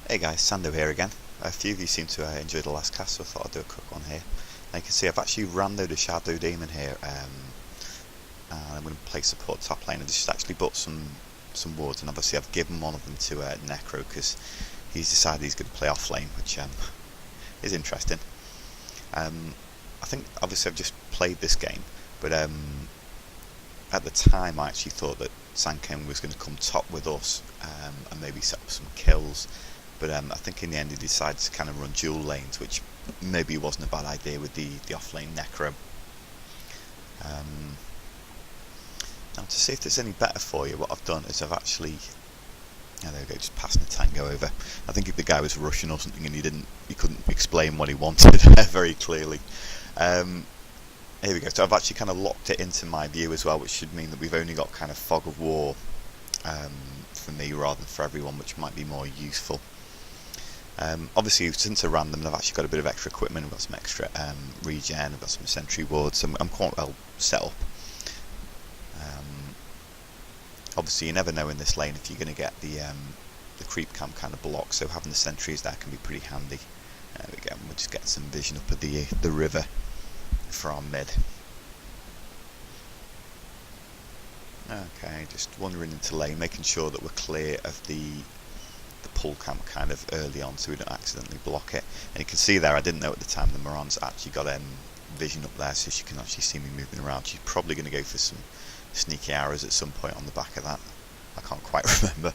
Hey guys, Sando here again. A few of you seem to enjoy the last cast, so I thought I'd do a quick one here. Now you can see I've actually randoed a Shadow Demon here, and I'm going to play support top lane. I just actually bought some wards, and obviously I've given one of them to Necro because he's decided he's going to play off lane, which is interesting. I think obviously I've just played this game, but at the time I actually thought that Sanken was going to come top with us and maybe set up some kills. But I think in the end he decided to kind of run dual lanes, which maybe wasn't a bad idea with the off-lane Necro. Now to see if there's any better for you, what I've done is I've actually... there we go, just passing the tango over. I think if the guy was Russian or something and he couldn't explain what he wanted very clearly. Here we go, so I've actually kind of locked it into my view as well, which should mean that we've only got kind of Fog of War for me rather than for everyone, which might be more useful. Obviously, since I ran them, I've actually got a bit of extra equipment. I've got some extra regen, I've got some sentry wards, so I'm quite well set up. Obviously, you never know in this lane if you're going to get the creep camp kind of block, so having the sentries there can be pretty handy. There we go, and we'll just get some vision up of the river for our mid. Okay, just wandering into lane, making sure that we're clear of the pull camp kind of early on so we don't accidentally block it. And you can see there, I didn't know at the time, the Moran's actually got vision up there so she can actually see me moving around. She's probably going to go for some sneaky arrows at some point on the back of that. I can't quite remember.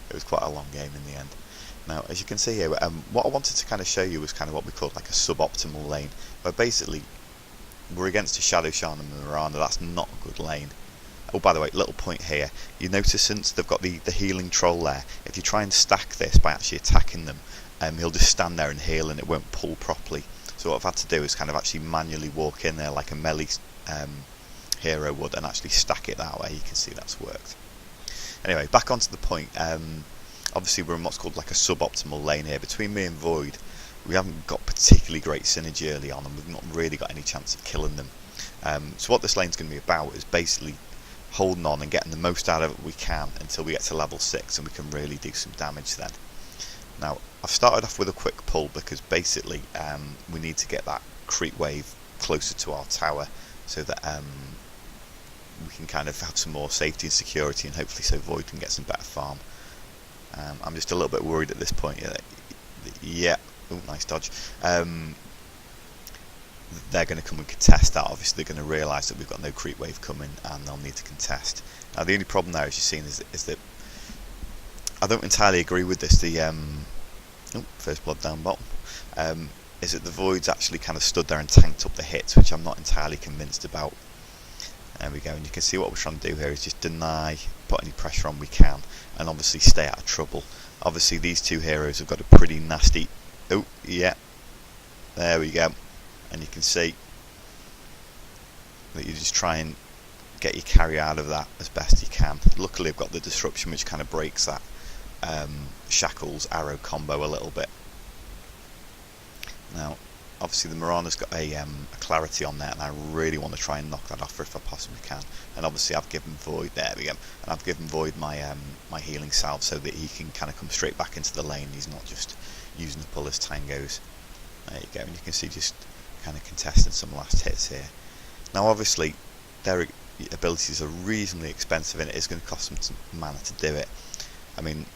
It was quite a long game in the end. Now, as you can see here, what I wanted to kind of show you was kind of what we call like a suboptimal lane, where basically we're against a Shadow Shan and Miranda. That's not a good lane. Oh, by the way, little point here. You notice since they've got the healing troll there, if you try and stack this by actually attacking them, he'll just stand there and heal and it won't pull properly. So what I've had to do is kind of actually manually walk in there like a melee hero would and actually stack it that way. You can see that's worked. Anyway, back onto the point. Obviously we're in what's called like a suboptimal lane here. Between me and Void, we haven't got particularly great synergy early on and we've not really got any chance of killing them. So what this lane's going to be about is basically holding on and getting the most out of it we can until we get to level 6 and we can really do some damage then. Now I've started off with a quick pull because basically we need to get that creep wave closer to our tower so that we can kind of have some more safety and security, and hopefully so Void can get some better farm. I'm just a little bit worried at this point. Yeah, oh, nice dodge. They're going to come and contest that. Obviously they're going to realise that we've got no creep wave coming and they'll need to contest. Now the only problem there, as you've seen, is that I don't entirely agree with this. The first blood down bottom, is that the Void's actually kind of stood there and tanked up the hits, which I'm not entirely convinced about. There we go, and you can see what we're trying to do here is just deny, put any pressure on we can, and obviously stay out of trouble. Obviously these two heroes have got a pretty nasty... Oh, yeah, there we go. And you can see that you just try and get your carry out of that as best you can. Luckily I've got the disruption which kind of breaks that shackles arrow combo a little bit. Now obviously the Mirana's got a clarity on there and I really want to try and knock that off if I possibly can. And obviously I've given Void, there we go, and I've given Void my my healing salve so that he can kind of come straight back into the lane. He's not just using the pull as tangos. There you go, and you can see just kind of contesting some last hits here. Now obviously their abilities are reasonably expensive and it is going to cost them some mana to do it. I mean,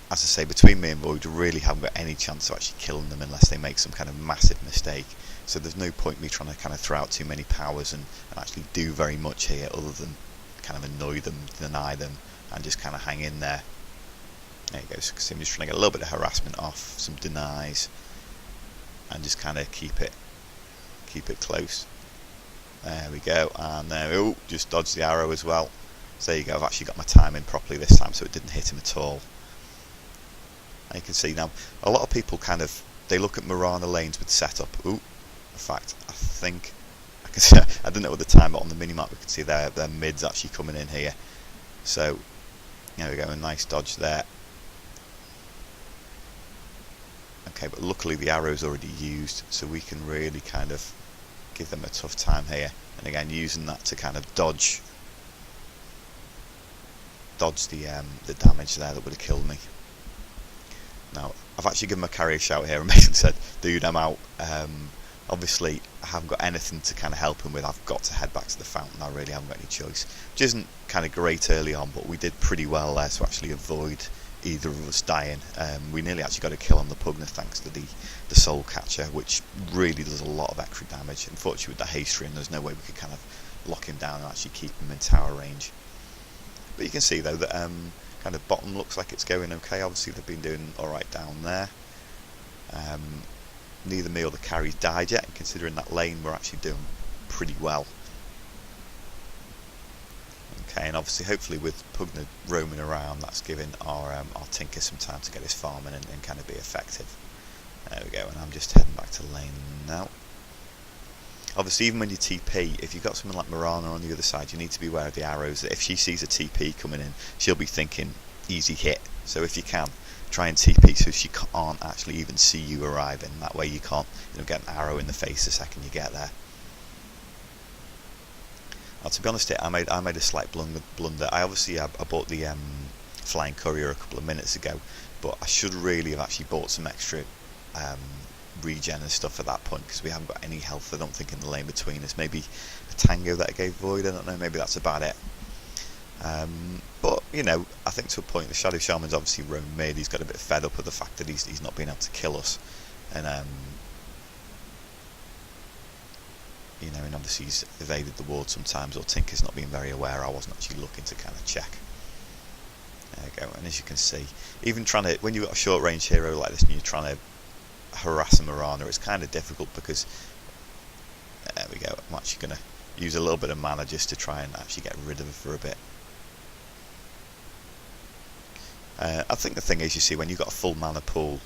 as I say, between me and Void we really haven't got any chance of actually killing them unless they make some kind of massive mistake, so there's no point me trying to kind of throw out too many powers and actually do very much here other than kind of annoy them, deny them and just kind of hang in there. There you go, so I'm just trying to get a little bit of harassment off, some denies, and just kind of keep it close. There we go, and oh, just dodged the arrow as well. So there you go, I've actually got my time in properly this time so it didn't hit him at all. And you can see now, a lot of people kind of, they look at Mirana lanes with setup. Ooh, in fact, I think, I can see, I didn't know at the time, but on the minimap we can see their mid's actually coming in here. So, there we go, a nice dodge there. Okay, but luckily the arrow's already used, so we can really kind of give them a tough time here. And again, using that to kind of dodge the damage there that would have killed me. Now I've actually given my carry a shout here and basically said, dude, I'm out. Obviously, I haven't got anything to kind of help him with. I've got to head back to the fountain. I really haven't got any choice. Which isn't kind of great early on, but we did pretty well there to actually avoid either of us dying. We nearly actually got a kill on the Pugna thanks to the Soul Catcher, which really does a lot of extra damage. Unfortunately, with the haste ring, there's no way we could kind of lock him down and actually keep him in tower range. But you can see though that kind of bottom looks like it's going okay. Obviously, they've been doing all right down there. Neither me or the carries died yet, and considering that lane, we're actually doing pretty well. Okay, and obviously, hopefully, with Pugna roaming around, that's giving our Tinker some time to get his farming and kind of be effective. There we go, and I'm just heading back to lane now. Obviously, even when you TP, if you've got someone like Mirana on the other side, you need to be aware of the arrows. That if she sees a TP coming in, she'll be thinking easy hit. So if you can, try and TP so she can't actually even see you arriving. That way you can't, get an arrow in the face the second you get there. Now, to be honest, I made a slight blunder. I bought the Flying Courier a couple of minutes ago, but I should really have actually bought some extra regen and stuff at that point, because we haven't got any health, I don't think, in the lane between us. Maybe a Tango that I gave Void, I don't know, maybe that's about it. But I think to a point the Shadow Shaman's obviously roamed mid. He's got a bit fed up with the fact that he's not been able to kill us, and and obviously he's evaded the ward sometimes, or Tinker's not being very aware. I wasn't actually looking to kind of check. There we go. And as you can see, even when you've got a short range hero like this and you're trying to harass a Mirana, it's kind of difficult, because there we go, I'm actually going to use a little bit of mana just to try and actually get rid of her for a bit. I think the thing is, you see, when you've got a full mana pool,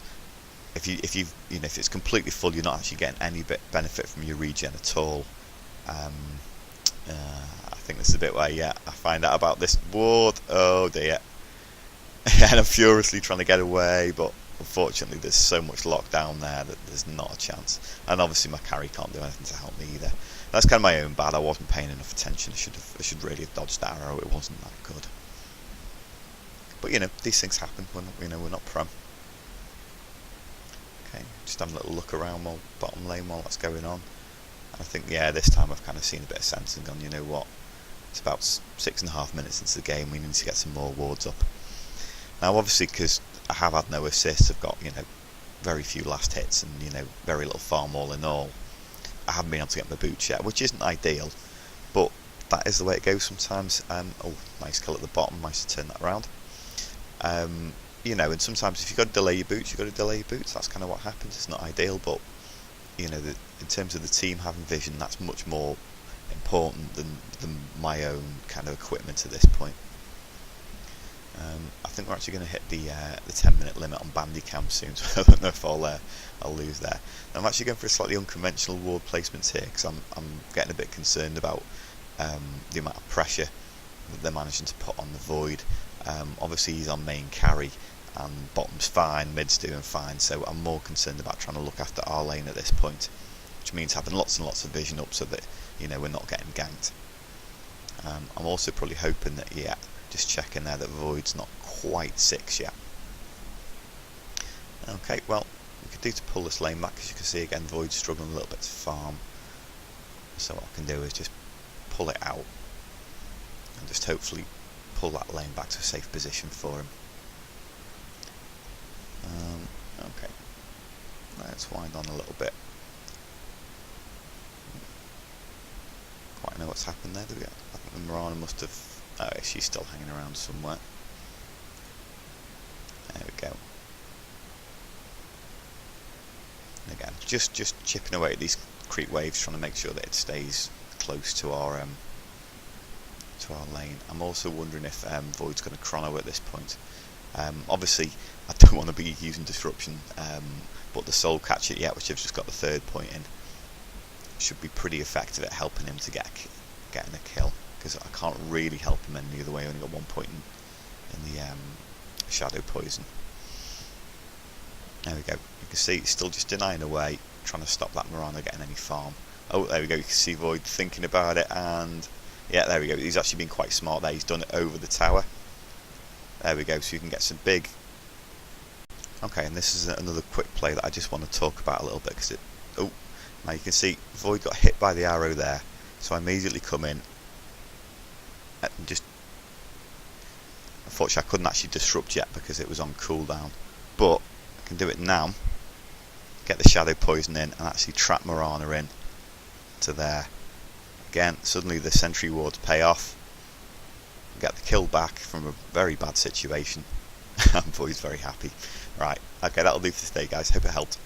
if it's completely full, you're not actually getting any benefit from your regen at all. I think this is a bit where I find out about this ward. Oh dear. And I'm furiously trying to get away, but unfortunately there's so much lockdown there that there's not a chance. And obviously my carry can't do anything to help me either. That's kind of my own bad. I wasn't paying enough attention. I should really have dodged that arrow. It wasn't that good. But these things happen. We're not pro. Okay, just having a little look around bottom lane while that's going on. And I think this time I've kind of seen a bit of sense and gone, you know what? It's about 6.5 minutes into the game. We need to get some more wards up. Now, obviously, because I have had no assists, I've got very few last hits and very little farm all in all. I haven't been able to get my boots yet, which isn't ideal, but that is the way it goes sometimes. Oh, nice kill at the bottom. Nice to turn that around. And sometimes if you've got to delay your boots, you've got to delay your boots. That's kind of what happens. It's not ideal, but in terms of the team having vision, that's much more important than my own kind of equipment at this point. I think we're actually going to hit the 10-minute limit on Bandicam soon, so I don't know if I'll lose there. I'm actually going for a slightly unconventional ward placements here, because I'm getting a bit concerned about the amount of pressure that they're managing to put on the Void. Obviously he's on main carry, and bottom's fine, mid's doing fine, so I'm more concerned about trying to look after our lane at this point, which means having lots and lots of vision up so that we're not getting ganked. I'm also probably hoping that just checking there that Void's not quite 6 yet. Okay, well, we could do to pull this lane back, as you can see again Void's struggling a little bit to farm, so what I can do is just pull it out and just hopefully pull that lane back to a safe position for him. Okay, let's wind on a little bit. Quite know what's happened there, do we? I think the Mirana must have... Oh, she's still hanging around somewhere. There we go. And again, just chipping away at these creep waves, trying to make sure that it stays close to our lane. I'm also wondering if Void's going to chrono at this point. Obviously, I don't want to be using disruption, but the Soul Catcher, which I've just got the 3rd point in, should be pretty effective at helping him to getting a kill, because I can't really help him any other way. I only got 1 point in the Shadow Poison. There we go. You can see it's still just denying away, trying to stop that Mirana getting any farm. Oh, there we go. You can see Void thinking about it, and there we go. He's actually been quite smart there. He's done it over the tower. There we go. So you can get some big Okay, and this is another quick play that I just want to talk about a little bit because it. Oh, now you can see Void got hit by the arrow there, so I immediately come in and just. Unfortunately, I couldn't actually disrupt yet because it was on cooldown, but I can do it now. Get the shadow poison in and actually trap Mirana in to there. Again, suddenly the sentry wards pay off. Get the kill back from a very bad situation. And Void's very happy. Right, okay, that'll do for today, guys. Hope it helped.